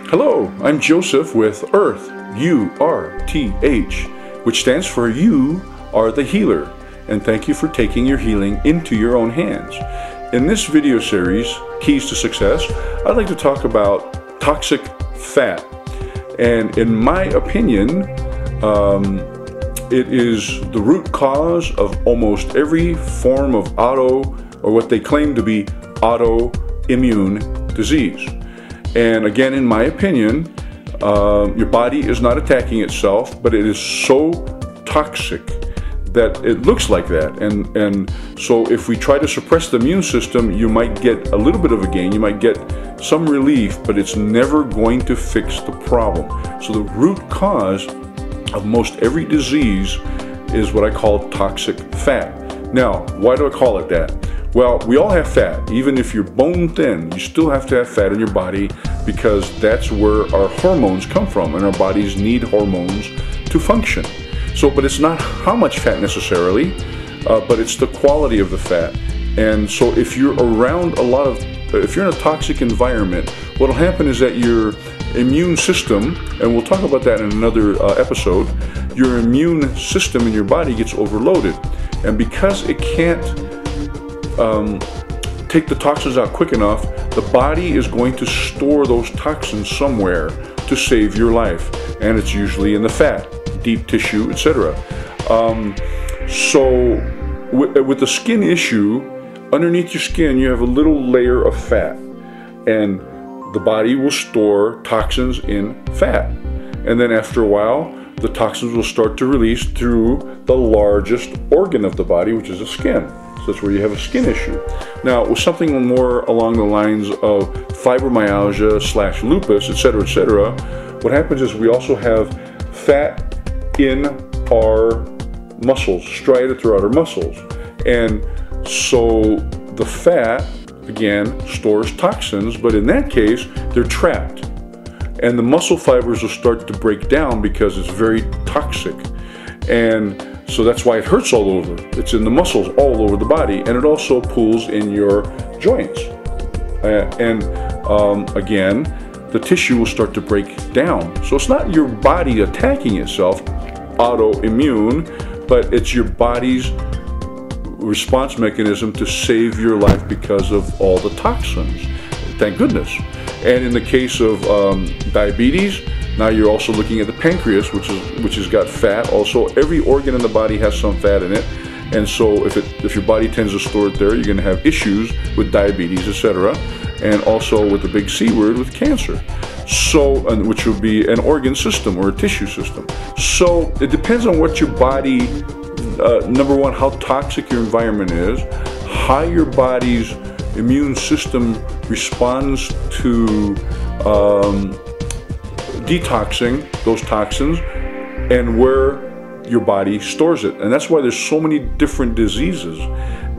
Hello, I'm Joseph with Earth, U-R-T-H, which stands for You Are the Healer, and thank you for taking your healing into your own hands. In this video series, Keys to Success, I'd like to talk about toxic fat. And in my opinion, it is the root cause of almost every form of or what they claim to be autoimmune disease. And again, in my opinion, your body is not attacking itself, but it is so toxic that it looks like that. And so if we try to suppress the immune system, you might get a little bit of a gain, you might get some relief, but it's never going to fix the problem. So the root cause of most every disease is what I call toxic fat. Now, why do I call it that? Well, we all have fat. Even if you're bone thin, you still have to have fat in your body because that's where our hormones come from, and our bodies need hormones to function. So, but it's not how much fat necessarily, but it's the quality of the fat. And so if you're around if you're in a toxic environment, what'll happen is that your immune system, and we'll talk about that in another episode, your immune system in your body gets overloaded. And because it can't take the toxins out quick enough, the body is going to store those toxins somewhere to save your life. And it's usually in the fat, deep tissue, etc. So with the skin issue, underneath your skin you have a little layer of fat, and the body will store toxins in fat, and then after a while the toxins will start to release through the largest organ of the body, which is the skin. So that's where you have a skin issue. Now, with something more along the lines of fibromyalgia / lupus, etc., what happens is we also have fat in our muscles, striated throughout our muscles. And so the fat, again, stores toxins, but in that case, they're trapped. And the muscle fibers will start to break down because it's very toxic. And so that's why it hurts all over. It's in the muscles all over the body, and it also pools in your joints. Again, the tissue will start to break down. So it's not your body attacking itself, autoimmune, but it's your body's response mechanism to save your life because of all the toxins. Thank goodness. And in the case of diabetes, now you're also looking at the pancreas, which has got fat. Also, every organ in the body has some fat in it, and so if your body tends to store it there, you're going to have issues with diabetes, etc., and also with the big C word, with cancer. So, which would be an organ system or a tissue system. So it depends on what your body. Number one, how toxic your environment is, how your body's immune system responds to detoxing those toxins, and where your body stores it. And that's why there's so many different diseases,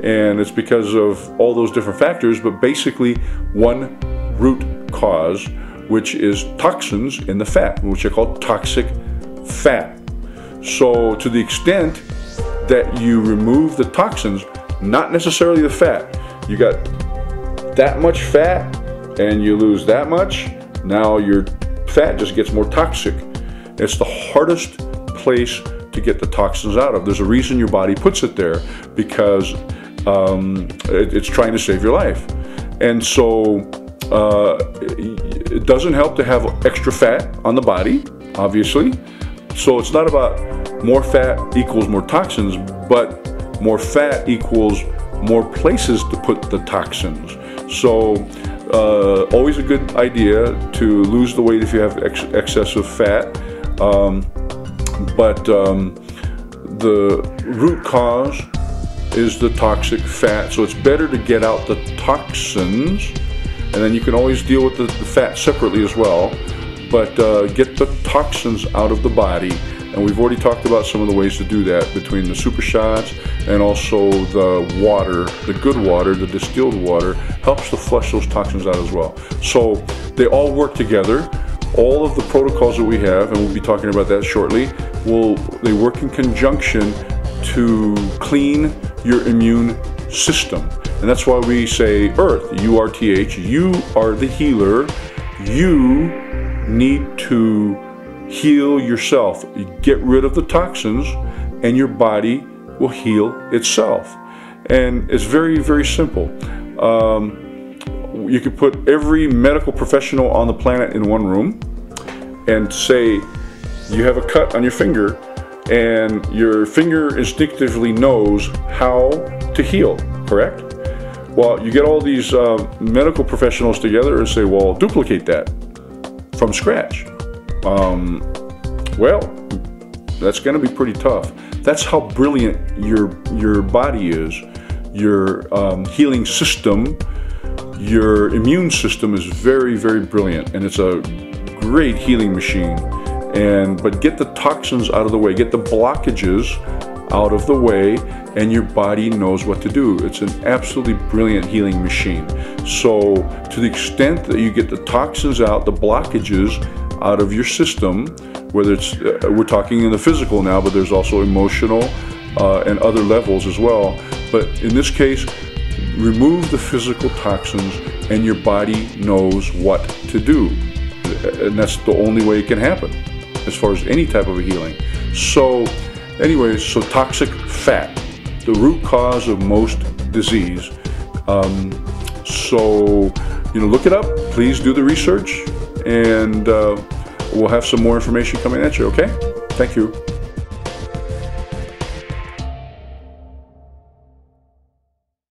and it's because of all those different factors, but basically one root cause, which is toxins in the fat, which I call toxic fat. So to the extent that you remove the toxins, not necessarily the fat, you got that much fat and you lose that much, now your fat just gets more toxic. It's the hardest place to get the toxins out of. There's a reason your body puts it there, because it's trying to save your life. And so it doesn't help to have extra fat on the body, obviously. So it's not about more fat equals more toxins, but more fat equals more places to put the toxins. So always a good idea to lose the weight if you have excessive fat, but the root cause is the toxic fat. So it's better to get out the toxins, and then you can always deal with the fat separately as well, but get the toxins out of the body. And we've already talked about some of the ways to do that, between the SuperShotz and also the water, the good water, the distilled water, helps to flush those toxins out as well. So they all work together. All of the protocols that we have, and we'll be talking about that shortly, they work in conjunction to clean your immune system. And that's why we say Earth, U-R-T-H, you are the healer. You need to heal yourself. You get rid of the toxins and your body will heal itself. And it's very, very simple. You could put every medical professional on the planet in one room and say you have a cut on your finger and your finger instinctively knows how to heal, correct? Well, you get all these medical professionals together and say, well, duplicate that from scratch. Well, that's going to be pretty tough. That's how brilliant your body is. Your healing system, your immune system is very, very brilliant, and it's a great healing machine. But get the toxins out of the way, get the blockages out of the way, and your body knows what to do. It's an absolutely brilliant healing machine. So to the extent that you get the toxins out, the blockages out of your system, whether it's, we're talking in the physical now, but there's also emotional and other levels as well. But in this case, remove the physical toxins and your body knows what to do. And that's the only way it can happen as far as any type of a healing. So anyways, so toxic fat, the root cause of most disease. So, look it up. Please do the research, and we'll have some more information coming at you, okay? Thank you.